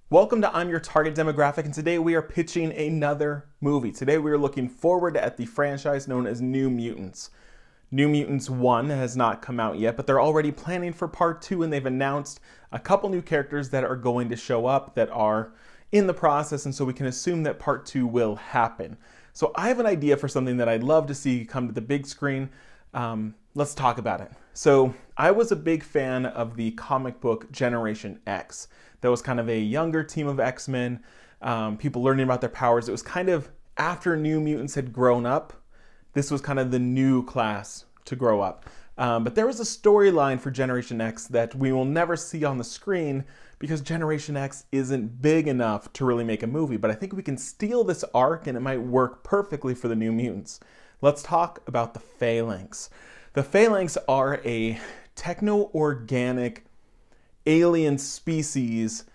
Welcome to I'm Your Target Demographic, and today we are pitching another movie. Today we are looking forward at the franchise known as New Mutants. New Mutants 1 has not come out yet, but they're already planning for part 2, and they've announced a couple new characters that are going to show up that are in the process, and so we can assume that part 2 will happen. So I have an idea for something that I'd love to see come to the big screen. Let's talk about it. So I was a big fan of the comic book Generation X. That was kind of a younger team of X-Men, people learning about their powers. It was kind of after New Mutants had grown up. This was kind of the new class to grow up. But there was a storyline for Generation X that we will never see on the screen because Generation X isn't big enough to really make a movie. But I think we can steal this arc and it might work perfectly for the New Mutants. Let's talk about the Phalanx. The Phalanx are a techno-organic alien species,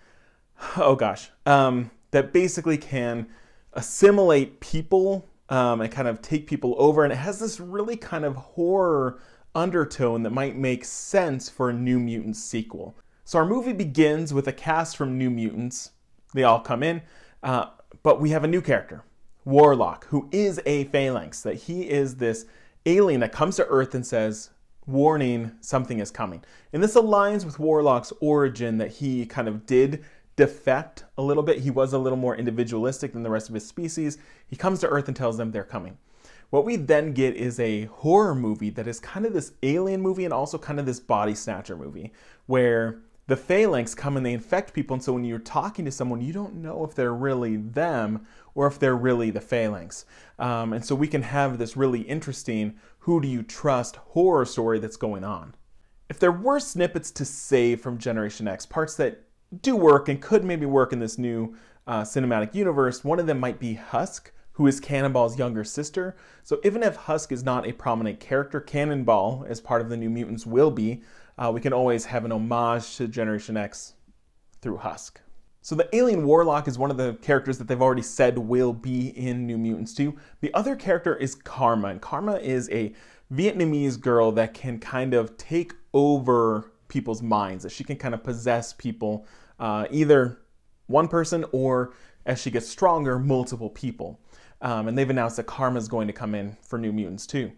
that basically can assimilate people and kind of take people over. And it has this really kind of horror undertone that might make sense for a New Mutants sequel. So our movie begins with a cast from New Mutants. They all come in, but we have a new character, Warlock, who is a Phalanx. That he is this alien that comes to Earth and says, warning, something is coming. And this aligns with Warlock's origin, that he kind of did defect a little bit. He was a little more individualistic than the rest of his species. He comes to Earth and tells them they're coming. What we then get is a horror movie that is kind of this alien movie and also kind of this body snatcher movie, where the Phalanx come and they infect people, and so when you're talking to someone, you don't know if they're really them or if they're really the Phalanx. And so we can have this really interesting who do you trust horror story that's going on. If there were snippets to save from Generation X, parts that do work and could maybe work in this new cinematic universe, one of them might be Husk, who is Cannonball's younger sister. So even if Husk is not a prominent character, Cannonball, as part of the New Mutants, will be. We can always have an homage to Generation X through Husk. So the alien Warlock is one of the characters that they've already said will be in New Mutants 2. The other character is Karma, and Karma is a Vietnamese girl that can kind of take over people's minds, that she can kind of possess people, either one person or, as she gets stronger, multiple people. And they've announced that Karma is going to come in for New Mutants 2.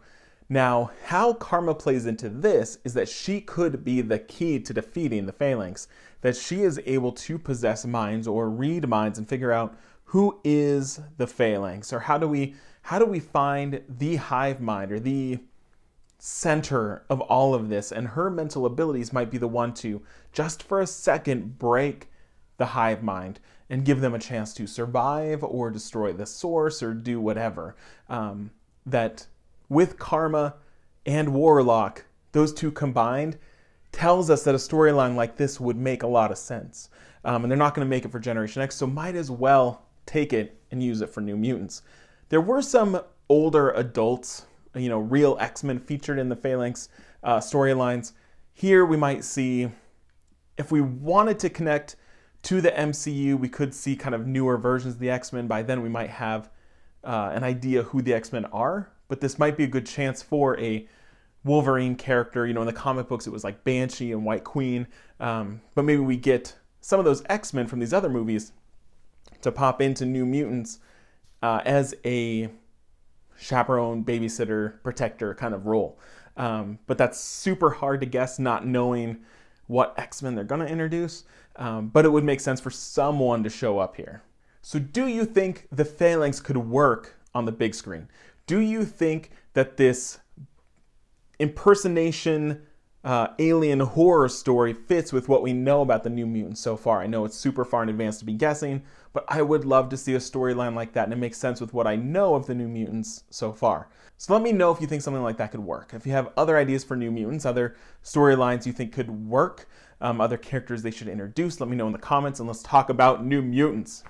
Now, how Karma plays into this is that she could be the key to defeating the Phalanx, that she is able to possess minds or read minds and figure out who is the Phalanx, or how do we find the hive mind or the center of all of this, and her mental abilities might be the one to, just for a second, break the hive mind and give them a chance to survive or destroy the source or do whatever. That with Karma and Warlock, those two combined, tells us that a storyline like this would make a lot of sense. And they're not going to make it for Generation X, so might as well take it and use it for New Mutants. There were some older adults, real X-Men featured in the Phalanx storylines. Here we might see, if we wanted to connect to the MCU, we could see kind of newer versions of the X-Men. By then we might have an idea who the X-Men are, but this might be a good chance for a Wolverine character. In the comic books it was like Banshee and White Queen, but maybe we get some of those X-Men from these other movies to pop into New Mutants as a chaperone, babysitter, protector kind of role. But that's super hard to guess, not knowing what X-Men they're going to introduce, but it would make sense for someone to show up here. So do you think the Phalanx could work on the big screen? Do you think that this impersonation alien horror story fits with what we know about the New Mutants so far? I know it's super far in advance to be guessing, but I would love to see a storyline like that, and it makes sense with what I know of the New Mutants so far. So let me know if you think something like that could work. If you have other ideas for New Mutants, other storylines you think could work, other characters they should introduce, let me know in the comments, and let's talk about New Mutants.